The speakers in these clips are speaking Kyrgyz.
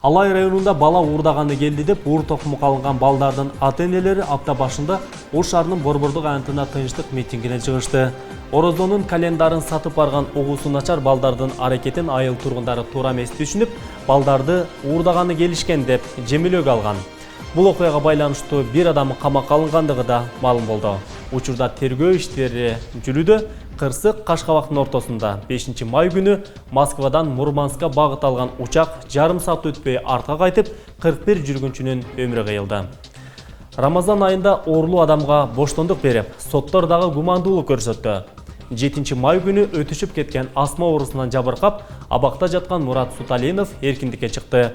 Алай районунда бала уурдаганы келди деп уур токуму калынган балдардын ата-энелери апта башында Ош шаарынын Борбордук аянтына тынчтык митингине чыгышты. Орозонун календарын сатып барган угуусу начар балдардын аракетин айыл тургундары туура эмес түшүнүп, балдарды уурдаганы келишкен деп жемелөөгө алган. Бул окуяга байланыштуу бир адам камакка алынгандыгы да маалым болду. Учурда тергөө иштери жүрүүдө. Кырсык Кашкабактын ортосунда 5 май күнү Москвадан Мурманска багыт алган учак жарым саат өтпөй артка кайтып, 41 жүргүнчүнүн өмүрү кыйылды. Рамазан айындаоорлуу адамга боштондук берип, соттор дагы гумандуулук көрсөттү. 7 май күнү өтүшүп кеткен астма оорусунан жабыркап, абакта жаткан Мурат Суталинов эркиндикке чыкты.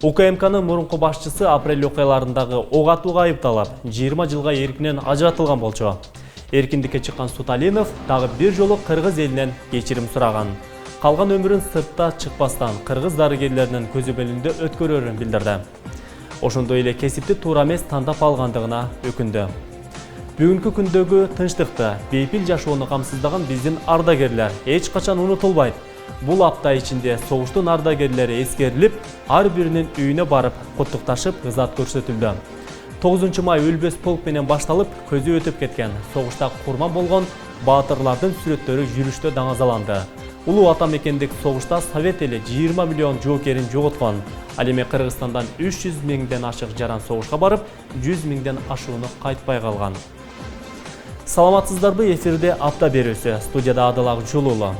УКМКнын мурунку башчысы апрель окуяларындагы ок атууга айыпталып, 20 жылга эркинен ажыратылган болчу. Эркиндикке чыккан Суталинов дагы бир жолу кыргыз элинен кечирим сураган. Калган өмүрүн сыртта чыкпастан кыргыз дарыгерлеринин көзөмөлүндө өткөрөрүн билдирди. Ошондой эле кесипти туура эмес тандап алгандыгына өкүндү. Бүгүнкү күндөгү тынчтыкты, бейпил жашоону камсыздаган биздин ардагерлер эч качан унутулбайт. Бул апта ичинде согуштун ардагерлери эскерилип, ар биринин үйүнө барып, куттукташып, ызат көрсөтүлдү. 9 май өлбөс полк менен башталып, көзү өтүп кеткен, согушта курман болгон баатырлардын сүрөттөрү жүрүштө даңазаланды. Улуу ата мекендик согушта Совет эли 20 миллион жоокерин жоготкон. Ал эми Кыргызстандан 300 миңден ашык жаран согушка барып, 100 миңден ашууну кайтпай калган. Саламатсыздарбы, эфирде апта берүүсү, студияда Адыл Акжулуулу.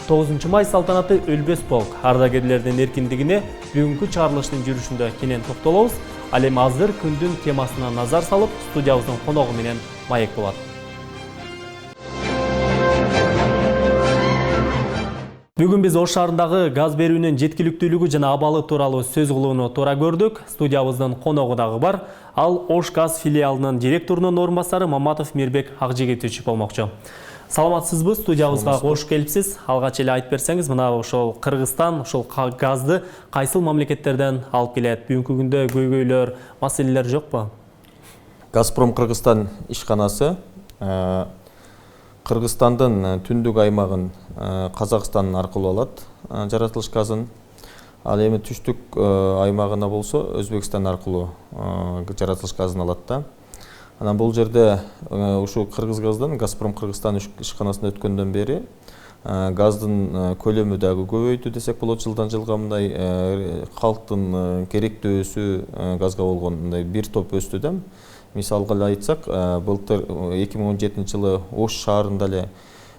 9 май салтанаты өлбөс полк ардагерлердин эркиндигине бүгүнкү чыгарылыштын жүрүшүндө кенен токтолобуз. Ал эми азыр күндүн темасына назар салып, студиябыздын коногу менен маек болот. Бүгүн биз Ош шаарындагы газ берүүнүн жеткиликтүүлүгү жана абалы тууралуу сөз кылууну туура көрдүк. Студиябыздын коногу дагы бар. Ал Ош газ филиалынын директорунун орун басары Маматов Мирбек Акжигитович болмокчу. Саламатсызбы, студиябызга кош келипсиз. Алгач эле айтып берсеңиз, мына ошол Кыргызстан ошол газды кайсыл мамлекеттерден алып келет? Бүгүнкү күндө көйгөйлөр, маселелер жокпу? Газпром Кыргызстан ишканасы Кыргызстандын түндүк аймагын Казакстан аркылуу алат жаратылыш газын. Ал эми түштүк аймагына болсо Өзбекстан аркылуу жаратылыш газын алат да. Анан бул жерде ушу Кыргыз газдан Газпром Кыргызстан ишканасына өткөндөн бери газдын көлөмү дагы көбөйдү десек болот. Жылдан жылга мындай калктын керектөөсү газга болгон мындай бир топ өстү да. Мисалга эле айтсак, былтыр 2017 жылы Ош шаарында эле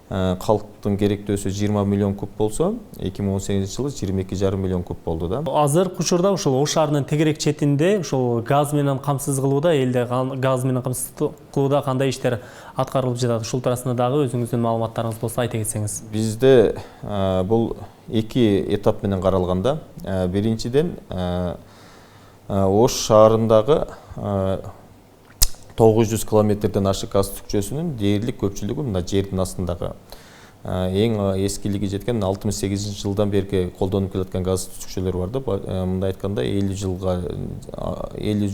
калктын керектөөсү 20 миллион куб болсо, 2018 жылы 22,5 миллион куб болду да. Азыр учурда ошол Ош шаарынын тегерек четинде ошол газ менен камсыз кылууда, элде газ менен камсыз кылууда кандай иштер аткарылып жатат? Ушул туурасында дагы өзүңүздүн маалыматтарыңыз болсо айта кетсеңиз. Бизде бул эки этап менен каралган да. Биринчиден Ош шаарындагы 900 километрден ашык газ түкчөсүнүн дээрлик көпчүлүгү мына жердин астындагы эң эскилиги жеткен 68 жылдан берки колдонуп келаткан газ түтүкчөлөр бар да. Мындай айтканда 50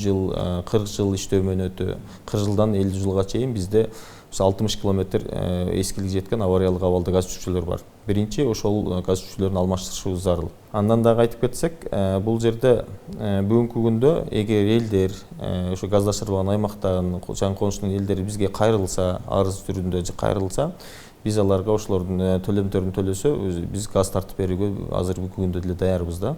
жыл 40 жыл иштөө мөөнөтү, 40 жылдан 50 жылга чейин бизде 60 километр эскилиги жеткен авариялык абалда газ түтүкчөлөр бар. Биринчи ошол газ түтүкчөлөрүн алмаштырышыбыз зарыл. Андан дагы айтып кетсек, бул жерде бүгүнкү күндө эгер элдер ошо газдашырылган аймактагы жаңы конуштун элдери бизге кайрылса, арыз түрүндө кайрылса, биз аларга ошолордун төлөмдөрүн төлөсө, биз газ тартып берүүгө азыркы күндө деле даярбыз да.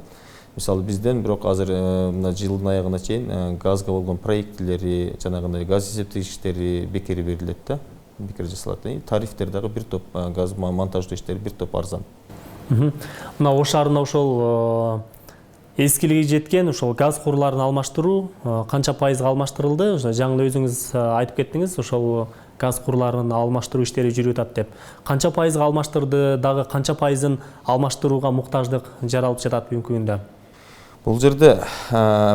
Мисалы бизден бирок азыр мына жылдын аягына чейин газга болгон проектилери, жанагындай газ эсептегичтери бекери берилет да. Бекер жасалат. Тарифтер дагы бир топ газ монтаждоо иштери бир топ арзан. Мына Ош шаарында ошол эскилиги жеткен ошол газ курларын алмаштыруу канча пайызга алмаштырылды? Жаңы эле өзүңүз айтып кеттиңиз, ошол газ курларын алмаштыруу иштери жүрүп атат деп. Канча пайызга алмаштырды, дагы канча пайызын алмаштырууга муктаждык жаралып жатат бүгүнкү күндө? Бул жерде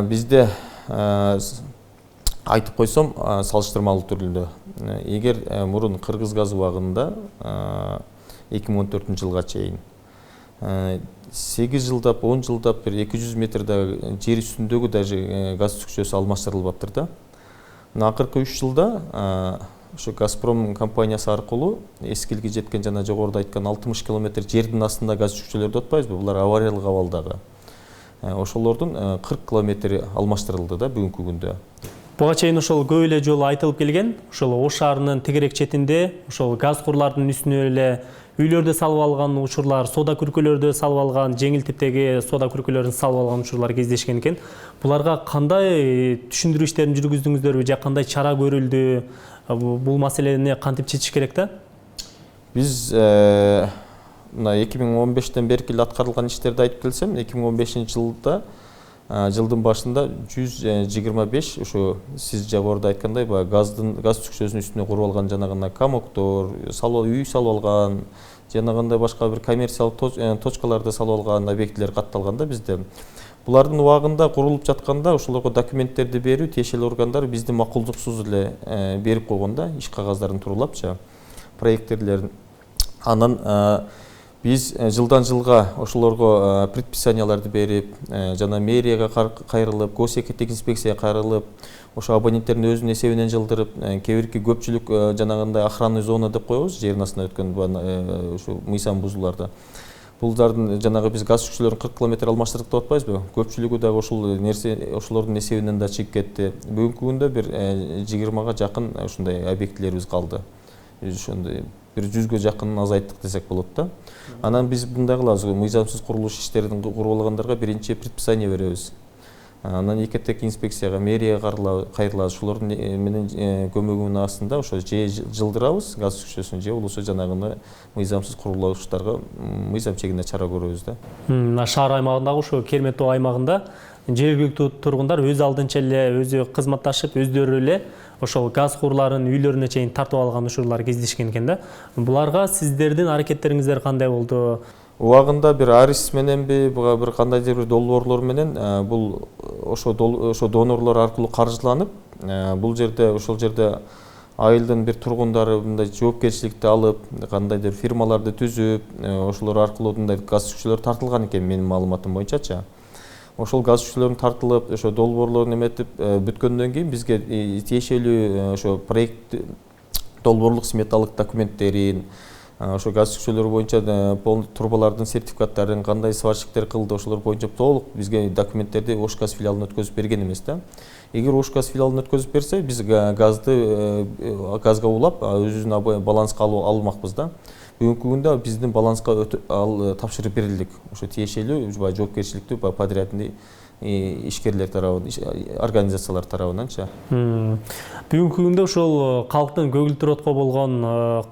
бизде айтып койсом, салыштырмалуу түрдө. Эгер мурун Кыргыз газ убагында 2014 жылга чейин 8 жылдап, 10 жылдап, 200 метрде жер үстүндөгү даже газ түтүкчөсү алмаштырылбаптыр да. Акыркы 3 жылда ошо Газпром компаниясы аркылуу эскилиги жеткен жана жогоруда айткан 60 километр жердин астында газ түтүкчөлөрдү атпайбызбы? Булар авариялык абалдагы. ошолордун 40 километри алмаштырылды да бүгүнкү күндө. Буга чейин ошол көп эле жолу айтылып келген, ошол Ош шаарынын тегерек четинде ошол газ курлардын үстүнө эле үйлөрдө салып алган учурлар, сода күркөлөрдө салып алган, жеңил типтеги сода күркөлөрүн салып алган учурлар кездешкен экен. Буларга кандай түшүндүрүү иштерин жүргүздүңүздөрбү же кандай чара көрүлдү? Бул маселени кантип чечиш керек да? Биз мына 2015-тен берки аткарылган иштерди айтып келсем, 2015-жылда жылдын башында 125 ошо сиз жогоруда айткандай газ түкчөсүнүн үстүнө куруп алган жанагындай камоктор, үй салып алган, жанагындай башка бир коммерциялык точкаларды салып алган объектилер катталган да бизде. Булардын убагында курулуп жатканда ошолорго документтерди берүү тиешелүү органдар бизди макулдуксуз эле берип койгон да, иш кагаздарын тууралапчы, проекттерлерин. Анан биз жылдан жылга ошолорго предписанияларды берип, жана мэрияга кайрылып, госэкиттик инспекцияга кайрылып, ошо абоненттердин өзүнүн эсебинен жылдырып, кээ бирки көпчүлүк жанагындай охранный зона деп коебуз, жердин астына өткөн ушу мыйзам бузууларды. Булдардын жанагы биз газ түкчөлөрүн 40 километр алмаштырдык деп атпайбызбы? Көпчүлүгү дагы ошол нерсе ошолордун эсебинен да чыгып кетти. Бүгүнкү күндө бир 20га жакын ушундай объектилерибиз калды. Ошондой бир 100гө жакынын азайттык десек болот да. Анан биз мындай кылабыз, мыйзамсыз курулуш иштерин куруп алгандарга биринчи предписание беребиз. Анан экетек инспекцияга, мэрияга кайрылабыз. Ошолордун менен көмөгүнүн астында ошо же жылдырабыз газ түкчөсүн, же болбосо жанагыны мыйзамсыз курулуштарга мыйзам чегинде чара көрөбүз да. Мына шаар аймагындагы ошо Кермет Тоо аймагында жергиликтүү тургундар өз алдынча эле өзү кызматташып, өздөрү эле ошол газ курларын үйлөрүнө чейин тартып алган учурлар кездешкен экен да. Буларга сиздердин аракеттериңиздер кандай болду? Убагында бир арис мененби, буга бир кандайдыр бир долбоорлор менен бул ошо донорлор аркылуу каржыланып, бул жерде ошол жерде айылдын бир тургундары мындай жоопкерчиликти алып, кандайдыр фирмаларды түзүп, ошолор аркылуу мындай газ түкчөлөр тартылган экен менин маалыматым боюнчачы. Ошол газ түкчөлөрүн тартылып, ошо долбоорлорун эметип бүткөндөн кийин бизге тиешелүү ошо проект долбоорлук сметалык документтерин, ошо газ түкчөлөрү боюнча трубалардын сертификаттарын, кандай сварщиктер кылды, ошолор боюнча толук бизге документтерди Ош газ филиалына өткөзүп берген эмес да. Эгер Ош газ филиалына өткөзүп берсе, биз газга улап өзүбүздүн баланска алмакпыз да. Бүгүнкү күндө биздин баланска тапшырып берилдик. Ошо тиешелүү жоопкерчиликтүү подрядный ишкерлер тарабынан, организациялар тарабынанчы. Бүгүнкү күндө ошол калктын көгүлдүр отко болгон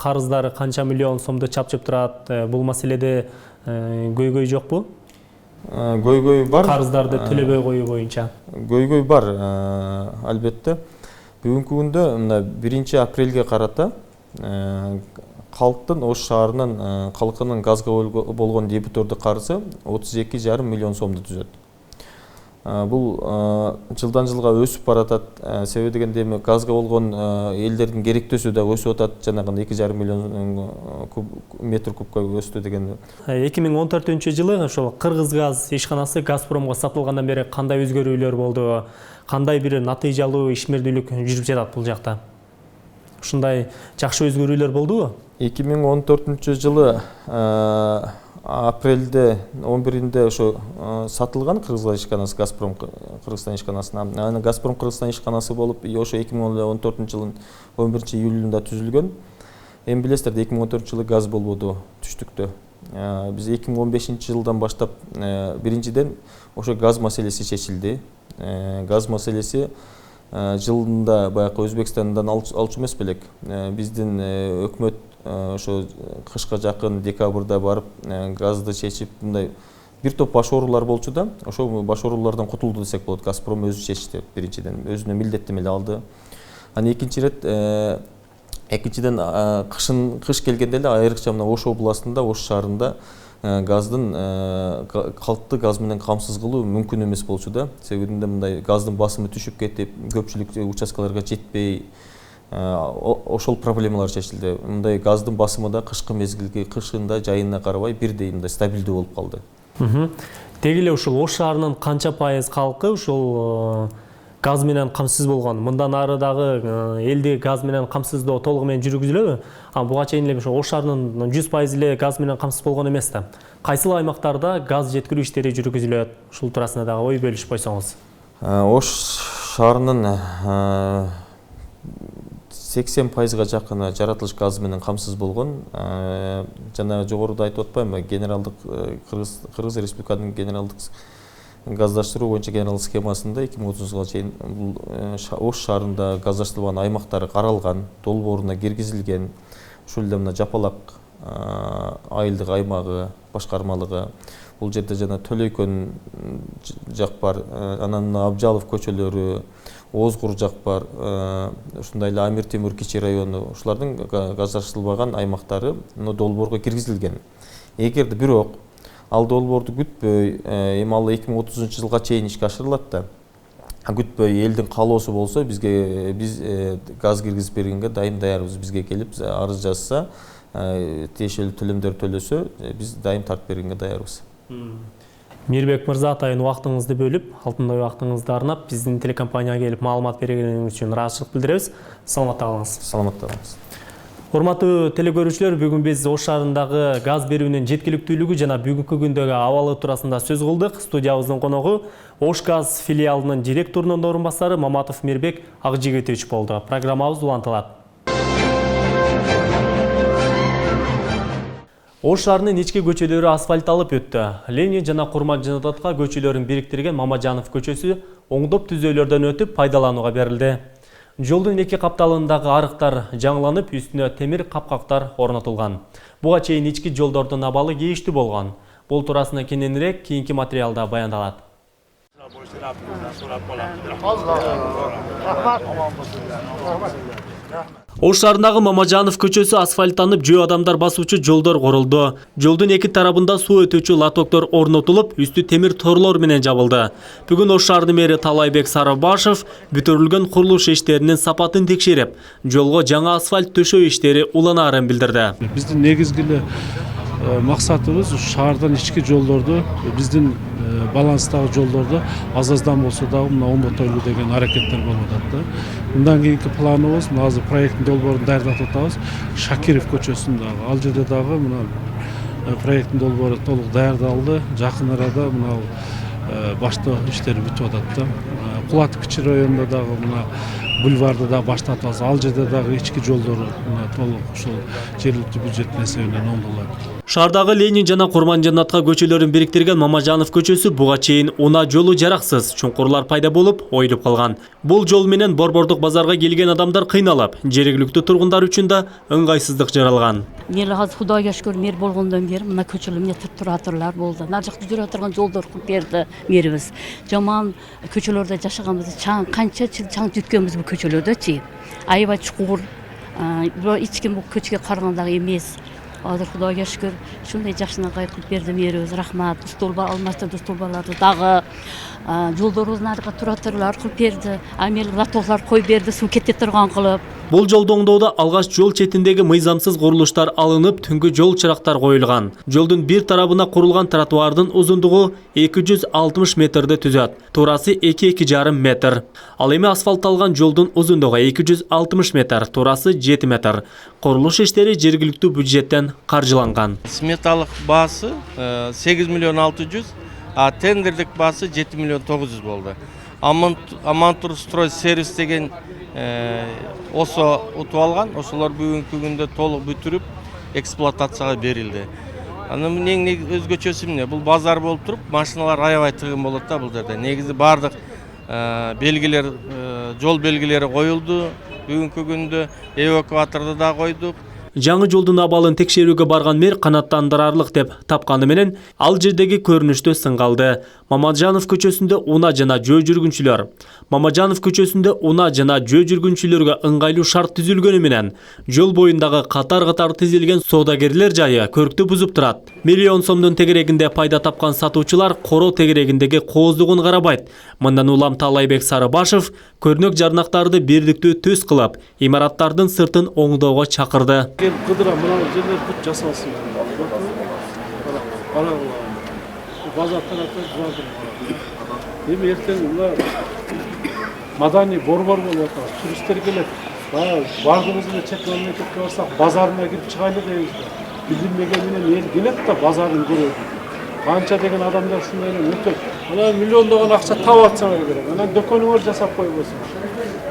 карыздары канча миллион сомду чапчып турат? Бул маселеде көйгөй жокпу? Көйгөй бар. Карыздарды төлөбөй коюу боюнча. Көйгөй бар, албетте. Бүгүнкү күндө 1 апрелге карата калктын Ош шаарынын калкынын газга болгон дебитордук карызы 32,5 миллион сомду түзөт. Бул жылдан жылга өсүп баратат. Себеби дегенде газга болгон элдердин керектөөсү да өсүп атат. Жанагындай 2,5 миллион метр кубка өстү дегенде. 2014-жылы ошол Кыргыз газ ишканасы Газпромго сатылгандан бери кандай өзгөрүүлөр болду? Кандай бир натыйжалуу ишмердүүлүк жүрүп жатат бул жакта? Ушундай жакшы өзгөрүүлөр болдубу? 2014-жылы апрелде 11-inde ошо сатылган Кыргызстан ишканасы, Газпром Кыргызстан ишканасына. Аны Газпром Кыргызстан ишканасы болуп, ошо 2014-жылдын 11-июлунда түзүлгөн. Эми билесиздер, 2014-жылы газ болбоду түштүктө. Биз 2015-жылдан баштап биринчиден ошо газ маселеси чечилди. Газ маселеси жылында баягы Өзбекстандан алчу эмес белек. Биздин өкмөт ошо кышка жакын декабрда барып газды чечип, мындай бир топ баш оорулар болчу да. Ошо баш оорулардан кутулду десек болот. Газпром өзү чечти биринчиден, өзүнө милдеттеме алды. Аны экинчиден кыш келгенде эле айрыкча мына Ош областында, Ош шаарында газдын калкты газ менен камсыз кылуу мүмкүн эмес болчу да. Себебинде мындай газдын басымы түшүп кетип, көпчүлүк участкаларга жетпей, ошол проблемалар чечилди. Мындай газдын басымы да кышкы мезгилге, кышында, жайына карабай бирдей мындай стабилдүү болуп калды. Деги эле ушул Ош шаарынын канча пайыз калкы ушул газ менен камсыз болгон. Мындан ары дагы элди газ менен камсыздоо толугу менен жүргүзүлөбү? Буга чейин эле ошо Ош шаарынын 100% эле газ менен камсыз болгон эмес да. Кайсыл аймактарда газ жеткирүү иштери жүргүзүлөт? Ушул туурасында дагы ой бөлүшүп койсоңуз. Ош шаарынын 80%га жакыны жаратылыш газ менен камсыз болгон. Жана жогоруда айтып атпаймынбы, генералдык Кыргыз Республикасынын генералдык газдаштыруу боюнча генералдык схемасында 2030 жылга чейин Ош шаарында газдаштырылган аймактары каралган, долбооруна киргизилген. Ушул эле мына Жапалак айылдык аймагы башкармалыгы, бул жерде жана Төлөйкөн жак бар, анан Абжалов көчөлөрү, Озгур жак бар, ушундай эле Амир Темур кичи району, ушулардын газдаштырылбаган аймактары долбоорго киргизилген. Эгерде бирок ал долбоорду күтпөй, эми ал 2030 жылга чейин ишке ашырылат да. Күтпөй элдин каалоосу болсо биз газ киргизип бергенге дайым даярбыз. Бизге келип арыз жазса, тиешелүү төлөмдөр төлөсө, биз дайым тартып бергенге даярбыз. Мирбек мырза, атайын убактыңызды бөлүп, алтындай убактыңызды арнап, биздин телекомпанияга келип маалымат бергениңиз үчүн ыраазычылык билдиребиз. Саламатта калыңыз. Саламатта калыңыз. Урматтуу телекөрүүчүлөр, бүгүн биз Ош шаарындагы газ берүүнүн жеткиликтүүлүгү жана бүгүнкү күндөгү абалы туурасында сөз кылдык. Студиябыздын коногу Ош газ филиалынын директорунун орун басары Маматов Мирбек Акжигитович болду. Программабыз улантылат. Ош шаарынын ички көчөлөрү асфальтталып өттү. Ленин жана Курманжанатка көчөлөрүн бириктирген Мамажанов көчөсү оңдоп түзөөлөрдөн өтүп пайдаланууга берилди. Жолдун эки капталындагы арыктар жаңыланып, үстүнө темир капкактар орнотулган. Буга чейин ички жолдордун абалы кейиштүү болгон. Бул туурасында кененирээк кийинки материалда баяндалат. Ош шаарындагы Мамажанов көчөсү асфальттанып, жөө адамдар басуучу жолдор курулду. Жолдун эки тарабында суу өтүүчү лотоктор орнотулуп, үстү темир торлор менен жабылды. Бүгүн Ош шаарынын мэри Талайбек Сарыбашев бүтүрүлгөн курулуш иштеринин сапатын текшерип, жолго жаңы асфальт төшөө иштери уланаарын билдирди. Биздин негизги максатыбыз шаардан ички жолдорду, биздин баланстагы жолдорду аздан болсо дагы мына оңдотойлу деген аракеттер болуп атат да. Мындан кийинки планыбыз, мына азыр проекттин долбоорун даярдап атабыз. Шакиров көчөсүндө ал жерде дагы мына проекттин долбоору толук даярдалды. Жакын арада мына баштоо иштери бүтүп атат да. Кулат кичи районунда дагы мына бульварды да баштатабыз. Ал жерде дагы ички жолдору мына толук ушул жергиликтүү бюджеттин эсебинен оңдолот. Шаардагы Ленин жана Курманжанатка көчөлөрүн бириктирген Мамажанов көчөсү буга чейин унаа жолу жараксыз, чуңкурлар пайда болуп, оюлуп калган. Бул жол менен Борбордук базарга келген адамдар кыйналып, жергиликтүү тургундар үчүн да ыңгайсыздык жаралган. Мен азыр Кудайга шүгүр мэр болгондон бери мына көчөлөр эмне туратырлар болду. Нар жакта жүрө турган жолдор кылып берди мэрибиз. Жаман көчөлөрдө жашаганбыз, канча жыл чаң жүткөнбүз бул көчөлөрдөчү. Аябай чукур, бирок эч ким бул көчөгө караганда эмес. Азыр Кудайга шүгүр ушундай жакшынакай кылып берди мэрибиз. Рахмат. Столба алмаштырды, столбаларды дагы жолдорубуздун аркы туратырлар кылып берди. Амел лотоклор коюп берди, суу кете турган кылып. Бул жолду оңдоодо алгач жол четиндеги мыйзамсыз курулуштар алынып, түнгү жол чырактар коюлган. Жолдун бир тарабына курулган тротуардын узундугу 260 метрди түзөт. Туурасы 2,5 метр. Ал эми асфальтталган жолдун узундугу 260 метр, туурасы 7 метр. Курулуш иштери жергиликтүү бюджеттен каржыланган. Сметалык баасы 8 миллион 600, а тендердик баасы 7 миллион 900 болду. Амантур строй сервис деген осо утуп алган, ошолор бүгүнкү күндө толук бүтүрүп эксплуатацияга берилди. Анын эң өзгөчөсү эмне? Бул базар болуп туруп, машиналар аябай тыгын болот да бул жерде. Негизи бардык белгилер, жол белгилери коюлду. Бүгүнкү күндө эвакуаторду да койдук. Жаңы жолдун абалын текшерүүгө барган мэр канаттандырарлык деп тапканы менен ал жердеги көрүнүштө сынгалды. Мамажанов көчөсүндө унаа жана жөө жүргүнчүлөр. Мамажанов көчөсүндө унаа жана жөө жүргүнчүлөргө ыңгайлуу шарт түзүлгөнү менен жол боюндагы катар-катар тизилген соодагерлер жайы көрктү бузуп турат. Миллион сомдун тегерегинде пайда тапкан сатуучулар коро тегерегиндеги кооздугун карабайт. Мындан улам Талайбек Сарыбашев көрнөк жарнактарды бирдиктүү төс кылып, имараттардын сыртын оңдоого чакырды. Кыдыра мына жерлер бүт жасалсын. Базар тарапы жуандыр. Эми эртең мына madani borbor болуп атат. Туристтер келет. Бардığımız эле чет мамлекетке барсак, базарына кирип чыгайлы дейбиз да. Билинбеген менен эл келет да базарын көрөт. Канча деген адамдар ушундай эле өтөт. Анан миллиондогон акча таап атсаңар керек. Анан дөкөнүңөр жасап койбосуңар.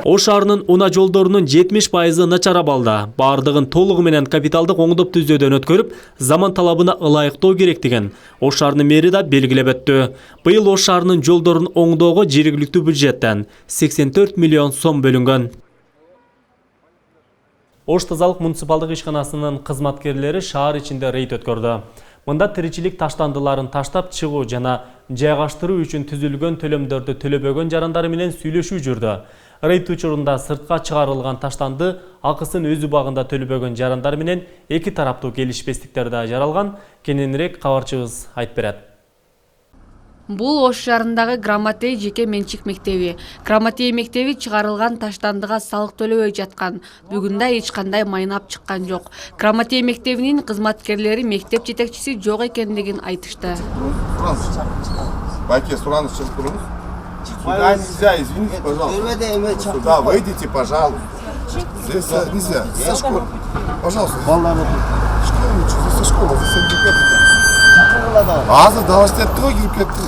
Ош шаарынын унаа жолдорунун 70% начарап алды. Бардыгын толугу менен капиталдык оңдоп түзөөдөн өткөрүп, заман талабына ылайыктоо керек деген Ош шаарынын мэри да белгилеп өттү. Быйыл Ош шаарынын жолдорун оңдоого жергиликтүү бюджеттен 84 миллион сом бөлүнгөн. Ош тазалык муниципалдык ишканасынын кызматкерлери шаар ичинде рейд өткөрдү. Мында тиричилик таштандыларын таштап чыгуу жана жайгаштыруу үчүн түзүлгөн төлөмдөрдү төлөбөгөн жарандары менен сүйлөшүү жүрдү. Рейд учурунда сыртка чыгарылган таштанды акысын өз убагында төлөбөгөн жарандар менен эки тараптуу келишпестиктер да жаралган. Кененирээк кабарчыбыз айтып берет. Бул Ош шаарындагы Грамотей жеке менчик мектеби. Грамотей мектеби чыгарылган таштандыга салык төлөбөй жаткан. Бүгүндө эч кандай майнап чыккан жок. Грамотей мектебинин кызматкерлери мектеп жетекчиси жок экендигин айтышты. Байке, сураныз чыгып туруңуз. Сюда нельзя, извините, пожалуйста. Сюда выйдите, пожалуйста. Здесь нельзя. За школу. Пожалуйста. Школа, за школу, за сертификат. Азыр даваштеп го кирип кетти.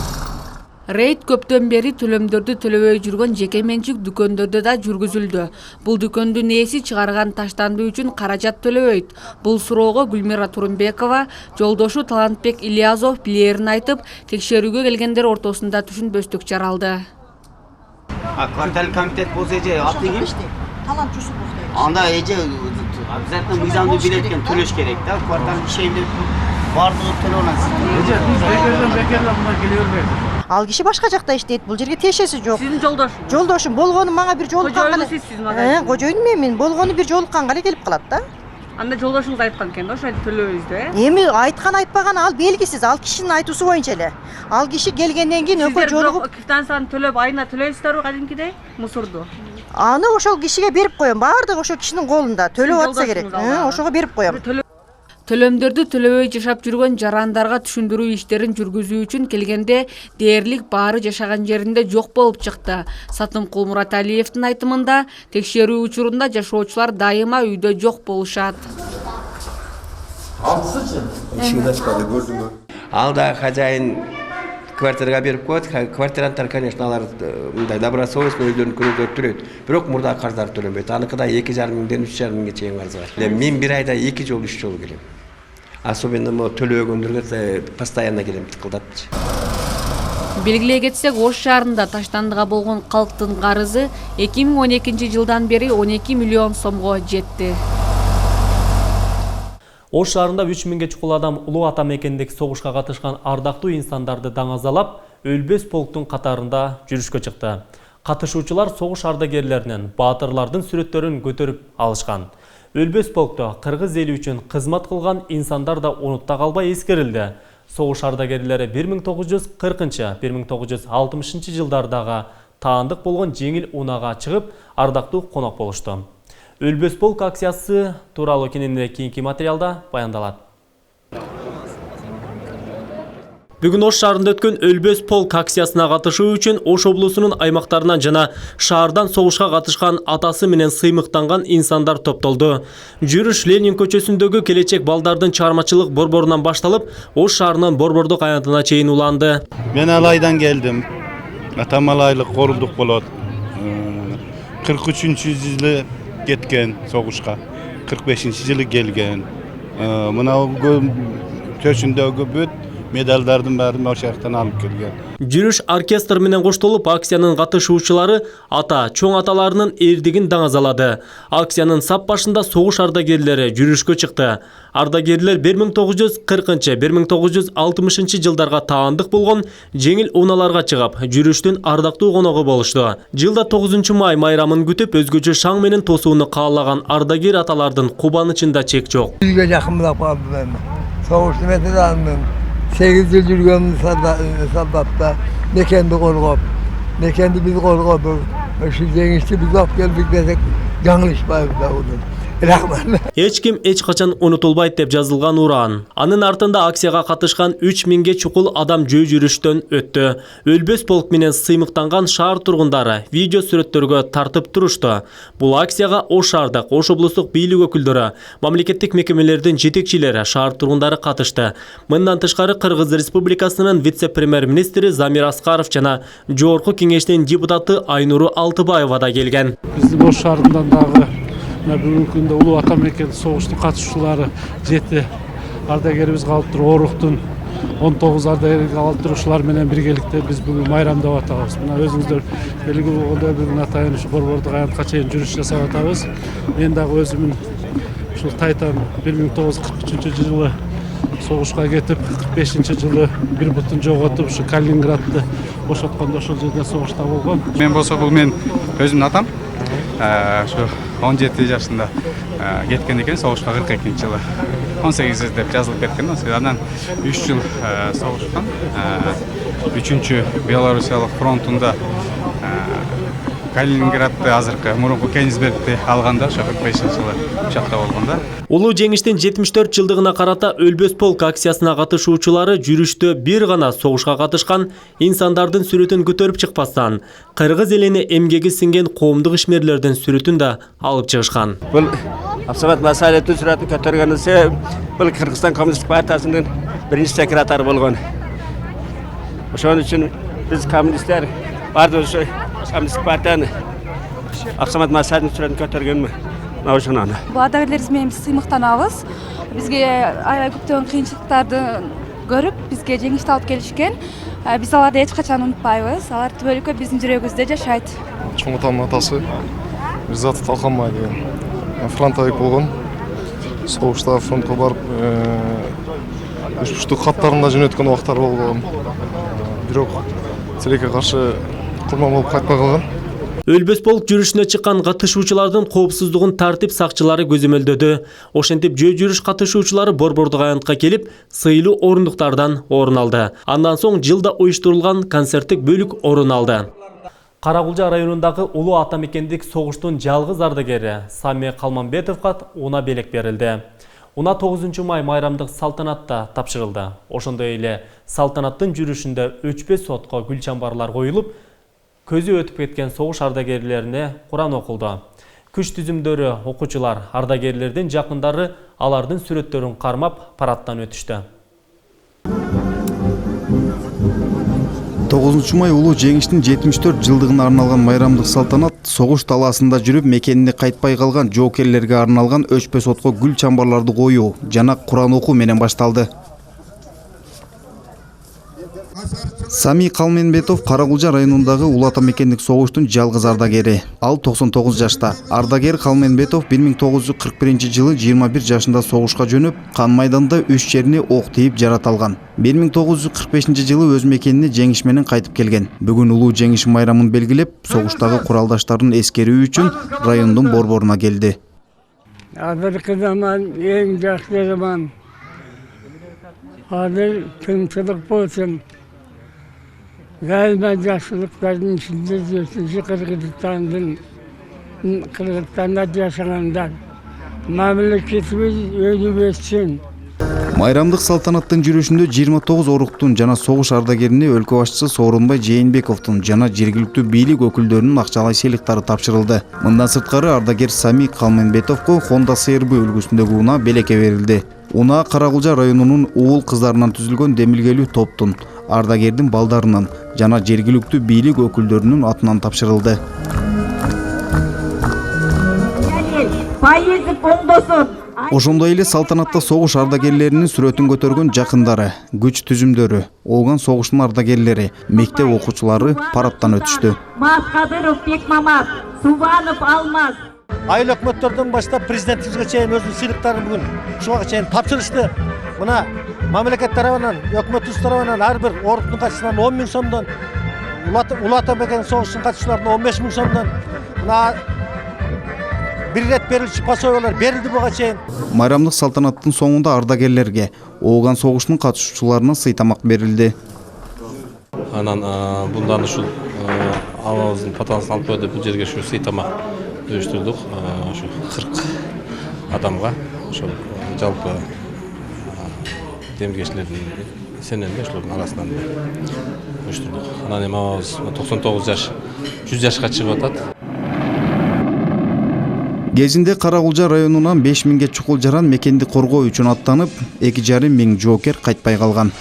Рейд көптөн бери төлөмдөрдү төлөбөй жүргөн жеке менчик дүкөндөрдө да жүргүзүлдү. Бул дүкөндүн ээси чыгарган таштанды үчүн каражат төлөбөйт. Бул суроого Гүлмира Турунбекова жолдошу Талантбек Ильязов билерин айтып, текшерүүгө келгендер ортосунда түшүнбөстүк жаралды. Квартал комитет болсо эже аптыгы талант чусу болсо. Анда эже обязательно мыйзамды билет экен, төлөш керек да. Квартал ишейди бардыгы төлөп аласыз. Эже биз бекерден мына келе бербейбиз. Ал киши башка жакта иштейт. Бул жерге тиешеси жок. Сиздин жолдошуңуз? Жолдошум болгону мага бир жолуккан Кожоюну сиз мага. Кожоюну мен болгону бир жолукканга эле келип калат да. Анда жолдошуңуз айткан экен да, ошо төлөбөйбүз да. Эми айткан айтпаган ал белгисиз. Ал кишинин айтуусу боюнча эле. Ал киши келгенден кийин өкө жолугуп квитанцияны төлөп айына төлөйсүздарбы кадимкидей мусорду? аны ошол кишиге берип коем. Баардыгы ошол кишинин колунда. Төлөп атса керек. Ошого берип коем. Төлөмдөрдү төлөбөй жашап жүргөн жарандарга түшүндүрүү иштерин жүргүзүү үчүн келгенде дээрлик баары жашаган жеринде жок болуп чыкты. Сатымкул Мураталиевдин айтымында текшерүү учурунда жашоочулар дайыма үйдө жок болушат. Ал да хозяин квартирага берип коет. Квартиранттар, конечно, алар мындай добросовестно өздөрүнүн күнөөлөрүн төлөйт. Бирок мурда карздар төлөнбөйт. Аныкыда 2,5 миңден 3,5 миңге чейин карыз бар. Мен бир айда 2 жолу 3 жолу келем. Особенно мо төлөбөгөндөргө постоянно келем тыкылдатчы. Белгилей кетсек, Ош шаарында таштандыга болгон калктын карызы 2012 жылдан бери 12 миллион сомго жетти. Ош шаарында 3000ге чукул адам улуу ата мекендеги согушка катышкан ардактуу инсандарды даңазалап, өлбөс полктун катарында жүрүшкө чыкты. Катышуучулар согуш ардагерлеринин, баатырлардын сүрөттөрүн көтөрүп алышкан. Өлбөс полкто кыргыз эли үчүн кызмат кылган инсандар да унутта калбай эскерилди. Согуш ардагерлери 1940-1960 жылдардагы таандык болгон жеңил унаага чыгып, ардактуу конок болушту. Өлбөс полк акциясы тууралуу кененирээк кийинки материалда баяндалат. Бүгүн Ош шаарында өткөн Өлбөс полк акциясына катышуу үчүн Ош облусунун аймактарынан жана шаардан согушка катышкан атасы менен сыймыктанган инсандар топтолду. Жүрүш Ленин көчөсүндөгү келечек балдардын чыгармачылык борборунан башталып, Ош шаарынын борбордук аянтына чейин уланды. Мен Алайдан келдим. Атам Алайлык корулдук болот. 43-жылы кеткен согушка. 45-жылы келген. Мына төшүндөгү бүт медалдардын баарын ошол жактан алып келген. Жүрүш оркестр менен коштолуп, акциянын катышуучулары ата, чоң аталарынын эрдигин даңазалады. Акциянын сап башында согуш ардагерлери жүрүшкө чыкты. Ардагерлер 1940-1960 жылдарга таандык болгон жеңил унааларга чыгып, жүрүштүн ардактуу коногу болушту. Жылда 9 май майрамын күтүп, өзгөчө шаң менен тосууну каалаган ардагер аталардын кубанычында чек жок. Үйгө жакынлап калдым. Согуштун ветеранмын. 8 жыл жүргөн солдатта мекенди коргоп, мекенди биз коргодук. Ошо жеңишти биз алып келдик десек, жаңылышпайбыз да. Рахмат. Эч ким эч качан унутулбайт деп жазылган уран. Анын артында акцияга катышкан 3000ге чукул адам жөө жүрүштөн өттү. Өлбөс полк менен сыймыктанган шаар тургундары видео сүрөттөргө тартып турушту. Бул акцияга Ош шаардык, Ош облустук бийлик өкүлдөрү, мамлекеттик мекемелердин жетекчилери, шаар тургундары катышты. Мындан тышкары Кыргыз Республикасынын вице-премьер-министри Замир Аскаров жана Жогорку кеңештин депутаты Айнуру Алтыбаева да келген. Биздин Ош шаарынан дагы бүгүнкү күндө улуу ата мекен согуштун катышуучулары 7 ардагерибиз калып туруп, Оруктун 19 ардагери калып турушулар менен биргеликте биз бүгүн майрамдап атабыз. Мына өзүңүздөр белгилүү болгондой бүгүн атайын ушу борбордук аянтка чейин жүрүш жасап атабыз. Мен дагы өзүмүн ушул Тайтан 1943 жылы согушка кетип, 45-жылы бир бутун жоготуп, ушу Калининградты бошоткондо ошол жерде согушта болгон. Мен болсо бул мен өзүмдүн атам. Şu 17 yaşında ketken eкен soğuşka 42 жылы 18 деп жазылып кеткен. Андан 3 жыл соғышкан. 3-чү Белорусиялык фронтунда Калининградты азыркы мурунку Кенигсбергти алганда ошо 45-жылы учакта болгондо. Улуу жеңиштин 74 жылдыгына карата Өлбөс полк акциясына катышуучулары жүрүштө бир гана согушка катышкан инсандардын сүрөтүн көтөрүп чыкпастан, кыргыз элине эмгеги сиңген коомдук ишмерлердин сүрөтүн да алып чыгышкан. Бул Абсамат Масалеттин сүрөтүн көтөргөнүсү бул Кыргызстан Коммунисттик партиясынын биринчи секретары болгон. Ошон үчүн биз коммунисттер бардык ушу Коммунисттик партияны Абсамат Масалеттин сүрөтүн көтөргөнмү? Ошонан. Бул ардагерлерибиз менен биз сыймыктанабыз. Бизге аябай көптөгөн кыйынчылыктарды көрүп, бизге жеңишти алып келишкен. Биз аларды эч качан унутпайбыз. Алар түбөлүккө биздин жүрөгүбүздө жашайт. Чоң атамдын атасы Ризатов Талканбай деген фронтовик болгон. Согушта фронтко барып, үшбүштүк каттарында жөнөткөн убактар болгон. Бирок тилекке каршы курман болуп кайтпай калган. Өлбөс полк жүрүшүнө чыккан катышуучулардын коопсуздугун тартип сакчылары көзөмөлдөдү. Ошентип жөө жүрүш катышуучулары борбордук аянтка келип, сыйлуу орундуктардан орун алды. Андан соң жылда уюштурулган концерттик бөлүк орун алды. Каракулжа районундагы улуу ата мекендик согуштун жалгыз ардагери Сами Калманбетовго уна белек берилди. Уна 9 май майрамдык салтанатта тапшырылды. Ошондой эле салтанаттын жүрүшүндө өчпөс сотко гүл чамбарлар коюлуп, көзү өтүп кеткен согуш ардагерлерине Куран окулду. Күч түзүмдөрү, окуучулар, ардагерлердин жакындары алардын сүрөттөрүн кармап параттан өтүштү. 9 май улуу жеңиштин 74 жылдыгына арналган майрамдык салтанат согуш талаасында жүрүп мекенине кайтпай калган жоокерлерге арналган өчпөс отко гүл чамбарларды коюу жана Куран окуу менен башталды. Сами Калманбетов Каракулжа районундагы улуу ата мекендик согуштун жалгыз ардагери. Ал 99 жашта. Ардагер Калманбетов 1941 жылы 21 жашында согушка жөнөп, кан майданда 3 жерине ок тийип жараталган. 1945 жылы өз мекенине жеңиш менен кайтып келген. Бүгүн улуу жеңиш майрамын белгилеп, согуштагы куралдаштарын эскерүү үчүн райондун борборуна келди. Азыркы заман эң жакшы заман. Азыр тынчылык болсун. Galiba yaşlılıkların içinde yaşayıcı Kırgızistan'da yaşayanlar. Memleketimiz ölüp etsin. Майрамдык салтанаттын жүрүшүндө 29 оруктун жана согуш ардагерине өлкө башчысы Соорунбай Жээнбековдун жана жергиликтүү бийлик өкүлдөрүнүн акчалай сыйлыктары тапшырылды. Мындан сырткары ардагер Сами Калманбетовго Honda CRB үлгүсүндөгү уна белекке берилди. Уна Каракулжа районунун уул кыздарынан түзүлгөн демилгелүү топтун, ардагердин балдарынын жана жергиликтүү бийлик өкүлдөрүнүн атынан тапшырылды. Ошондой эле салтанатта согуш ардагерлеринин сүрөтүн көтөргөн жакындары, күч түзүмдөрү, Ооган согуштун ардагерлери, мектеп окуучулары параттан өтүштү. Маскадыров Бекмамат, Субанов Алмаз. Айыл өкмөттөрдөн баштап президентибизге чейин өзүнүн сыйлыктарын бүгүн ушуга чейин тапшырышты. Мына мамлекет тарабынан, өкмөтүбүз тарабынан ар бир оруктун катышынан 10 000 сомдон, улуу ата мекен согуштун катышууларына 15 000 сомдон, мына бир рет берилчү пособиялар берилди буга чейин. Майрамдык салтанаттын соңунда ардагерлерге, Ооган согуштун катышуучуларына сый тамак берилди. Анан bundan ушул абабыздын патасын алып коюп бул жерге ушу сый тамак уюштурдук. Ушу 40 адамга ошол жалпы демгечилердин сенен ошолордун арасынан уюштурдук. Анан эми мамабыз 99 жаш 100 жашка чыгып атат. Кезинде Карагулжа районунан 5000ге чукул жаран мекенди коргоо үчүн аттанып, 2,5 миң жоокер кайтпай калган.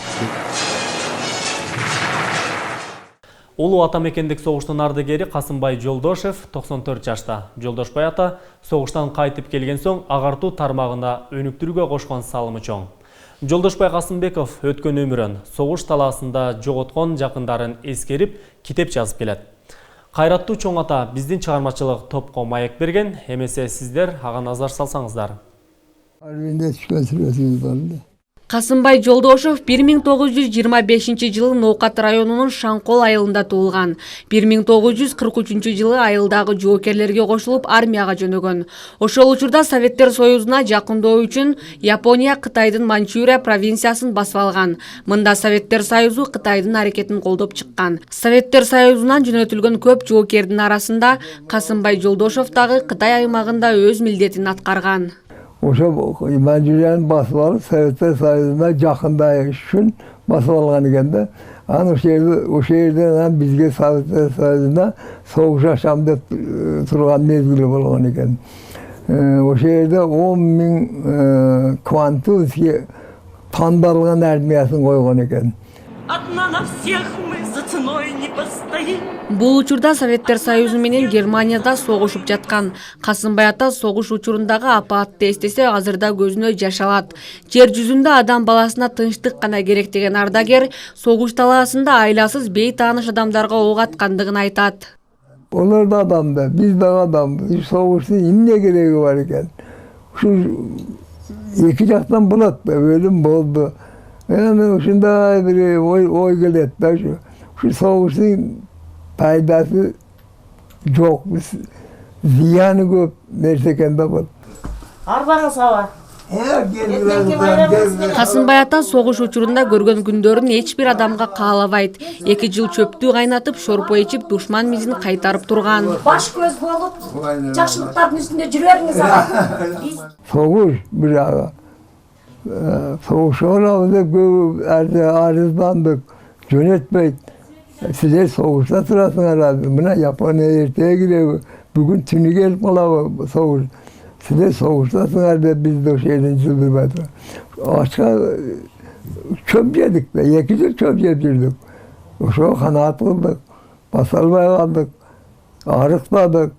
Улуу ата мекендик согуштун ардыгери Касымбай Жолдошев 94 жашта. Жолдошбай ата согуштан кайтып келген соң агартуу тармагына өнүктүрүүгө кошкон салымы чоң. Жолдошбай Касымбеков өткөн өмүрүн согуш талаасында жоготкон жакындарын эскерип китеп жазып келет. Кайраттуу чоң ата биздин чыгармачылык топко маек берген, эмесе сиздер ага назар салсаңыздар. Касымбай Жолдошев 1925 жылы Ноокат районунун Шаңкол айылында туулган. 1943 жылы айылдагы жоокерлерге кошулуп армияга жөнөгөн. Ошол учурда Советтер Союзуна жакындоо үчүн Япония Кытайдын Манчжурия провинциясын басып алган. Мында Советтер Союзу Кытайдын аракетин колдоп чыккан. Советтер Союзунан жөнөтүлгөн көп жоокердин арасында Касымбай Жолдошев дагы Кытай аймагында өз милдетин аткарган. Ошо Манчжурияны басып алып, Советтер Союзуна жакындайыш үчүн басып алган экен да. Анан ошол жерден бизге Советтер Союзуна согуш ашам деп турган мезгили болгон экен. Ошол жерде 10 миң квантовский тандалган армиясын койгон экен. Одна на всех мы за ценой не постоим. Бул учурда Советтер Союзу менен Германияда согушуп жаткан. Касымбай ата согуш учурундагы апаатты эстесе азырда көзүнө жаш алат. Жер жүзүндө адам баласына тынчтык гана керек деген ардагер согуш талаасында айласыз бейтааныш адамдарга ок аткандыгын айтат. Олар да адам да, биз да адамбыз. Согуштун эмне кереги бар экен? Ушу эки жактан болот, өлүм болду. Эми ушундай бир ой келет да ушу. Ушу согуштун пайдасы жок, зыяны көп нерсе экен да бул. Арбаңыз ава. Касымбай ата согуш учурунда көргөн күндөрүн эч бир адамга каалабайт. 2 жыл чөптү кайнатып, шорпо ичип, душман мизин кайтарып турган. Баш көз болуп, жакшылыктардын үстүндө жүрө бериңиз ага. Согуш бир ага. Согуш орабыз деп көп арыздандык, жөнөтпөйт. Силер согушта турасыңар, мына Япония эртеге киреби, бүгүн түнү келип калабы согуш. Силер согуштасыңар деп бизди ошол жерден жылдырбады. Ачка чөп жедик, 2 жыл чөп жеп жүрдүк. Ошо канаат кылдык, баса албай калдык, арыктадык.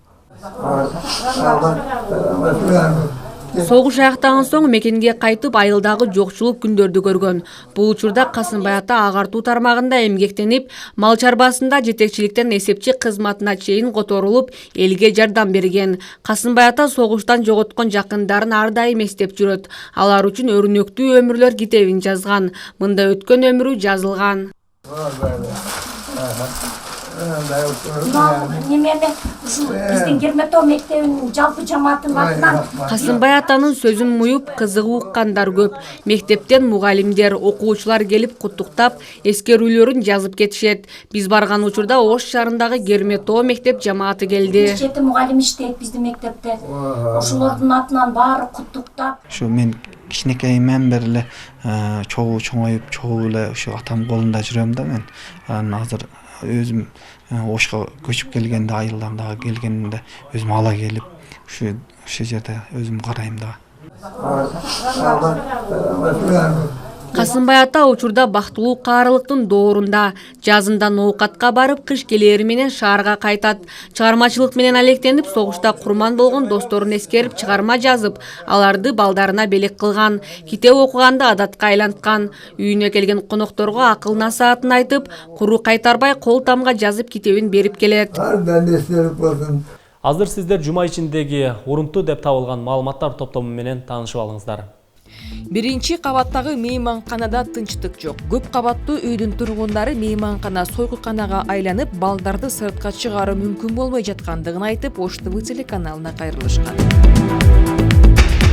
Согуш аяктаган соң мекенге кайтып айылдагы жокчулук күндөрдү көргөн. Бул учурда Касымбай ата агартуу тармагында эмгектенип, мал чарбасында жетекчиликтен эсепчи кызматына чейин которулуп, элге жардам берген. Касымбай ата согуштан жоготкон жакындарын ар дайым эстеп жүрөт. Алар үчүн өрүнөктүү өмүрлөр китебин жазган. Мында өткөн өмүрү жазылган. Немени биздин Герметоо мектебинин жалпы жамаатынын атынан Касымбай атанын сөзүн муюп, кызыгып уккандар көп. Мектептен мугалимдер, окуучулар келип куттуктап, эскерүүлөрүн жазып кетишет. Биз барган учурда Ош шаарындагы Герметоо мектеп жамааты келди. 7 мугалим иштейт биздин мектепте. Ошолордун атынан баары куттуктап. Ошо мен кичинекейимден бери эле чоңоюп, чогуу эле ошо атам колунда жүрөм да мен. Азыр өзүм Ошко көчүп келгенде, айылдан келгенде өзүм ала келип, ошол жерде өзүм карайм да. Касымбай ата учурда бактылуу каарылыктын доорунда, жазында Ноокатка барып, кыш келери менен шаарга кайтат. Чыгармачылык менен алектенип, согушта курман болгон досторун эскерип, чыгарма жазып, аларды балдарына белек кылган. Китеп окуганды адатка айланткан. Үйүнө келген конокторго акыл насаатын айтып, куру кайтарбай кол тамга жазып китебин берип келет. Азыр сиздер жума ичиндеги урунтуу деп табылган маалыматтар топтому менен таанышып алыңыздар. Биринчи кабаттагы мейманканада тынчтык жок. Көп кабаттуу үйдүн тургундары мейманкана сойкуканага айланып, балдарды сыртка чыгаруу мүмкүн болбой жаткандыгын айтып, Ош ТВ телеканалына кайрылышкан.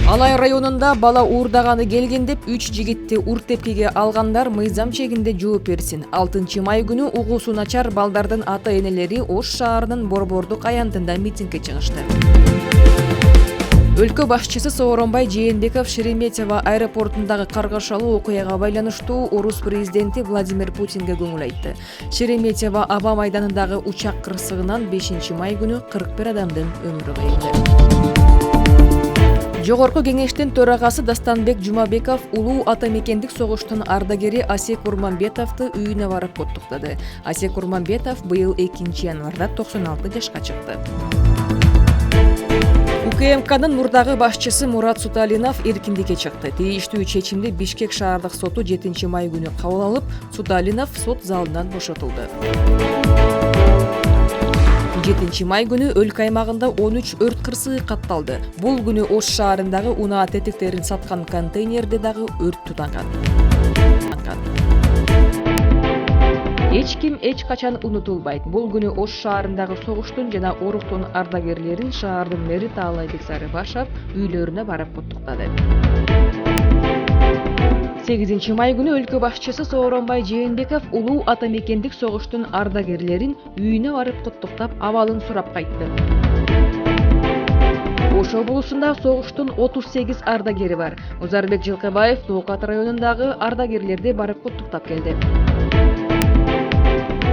Алай районунда бала уурдаганы келген деп 3 жигитти ур тепкиге алгандар мыйзам чегинде жооп берсин. 6 май күнү угуусу начар балдардын ата-энелери Ош шаарынын Борбордук аянтында митингге чыгышты. Өлкө башчысы Сооронбай Жээнбеков Шереметьево аэропортундагы каргашалуу окуяга байланыштуу орус президенти Владимир Путинге көңүл айтты. Шереметьево аба майданындагы учак кырсыгынан 5 май күнү 41 адамдын өмүрү кыйылды. Жогорку кеңештин төрагасы Дастанбек Жумабеков улуу ата мекендик согуштун ардагери Асек Курманбетовду үйүнө барып коттуктады. Асек Курманбетов быйыл 2 январда 96 жашка чыкты. УКМКнын мурдагы башчысы Мурат Суталинов эркиндикке чыкты. Тийиштүү чечимди Бишкек шаардык соту 7 май күнү кабыл алып, Суталинов сот залынан бошотулду. 7 май күнү өлкө аймагында 13 өрт кырсыгы катталды. Бул күнү Ош шаарындагы унаа тетиктерин саткан контейнерде дагы өрт тутанган. Эч ким эч качан унутулбайт. Бул күнү Ош шаарындагы согуштун жана оруктун ардагерлерин шаардын мэри Таалайбек Сарыбашев үйлөрүнө барып коттуктады. 8 май күнү өлкө башчысы Сооронбай Жээнбеков улуу ата мекендик согуштун ардагерлерин үйүнө барып коттуктап, абалын сурап кайтты. Ош облусунда согуштун 38 ардагери бар. Озарбек Жылкыбаев Тоокат районундагы ардагерлерди барып коттуктап келди.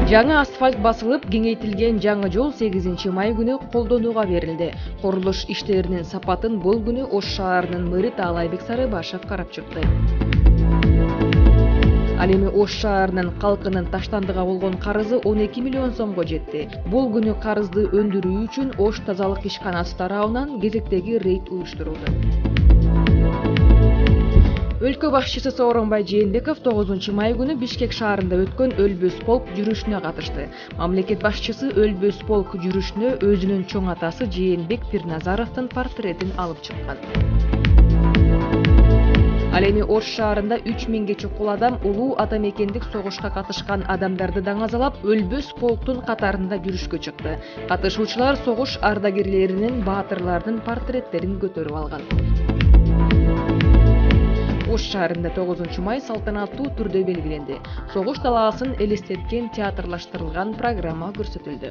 Жаңы асфальт басылып, кеңейтилген жаңы жол 8 май күнү колдонууга берилди. Курулуш иштеринин сапатын бул күнү Ош шаарынын мэри Таалайбек Сарыбашев карап чыкты. Ал эми Ош шаарынын калкынын таштандыга болгон карызы 12 миллион сомго жетти. Бул күнү карызды өндүрүү үчүн Ош тазалык ишканасы тарабынан кезектеги рейд уюштурулду. Өлкө башчысы Сооронбай Жээнбеков 9 май күнү Бишкек шаарында өткөн Өлбөс полк жүрүшүнө катышты. Мамлекет башчысы Өлбөс полк жүрүшүнө өзүнүн чоң атасы Жээнбек Пирназаровдун портретин алып чыккан. Ал эми Ош шаарында 3000ге чукул адам улуу ата мекендик согушка катышкан адамдарды даңазалап, Өлбөс полктун катарында жүрүшкө чыкты. Катышуучулар согуш ардагерлеринин, баатырлардын портреттерин көтөрүп алган. Ош шаарында 9 май салтанаттуу түрдө белгиленди. Согуш талаасын элестеткен театрлаштырылган программа көрсөтүлдү.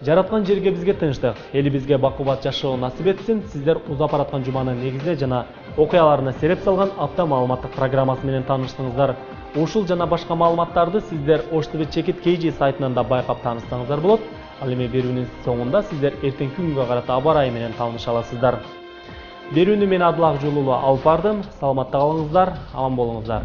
Жараткан жерге бизге тынчтык, элибизге бакубат жашоо насип этсин. Сиздер узап бараткан жуманын негизде жана окуяларына сереп салган апта маалыматтык программасы менен тааныштыңыздар. Ушул жана башка маалыматтарды сиздер Ош ТВ Чекит KG сайтынан да байкап тааныштыңыздар болот. Ал эми берүүнүн соңунда сиздер эртеңки күнгө карата аба ырайы менен тааныша аласыздар. Берүүнү мен Адыл Акжолулу алып бардым. Саламатта калыңыздар, аман болуңуздар.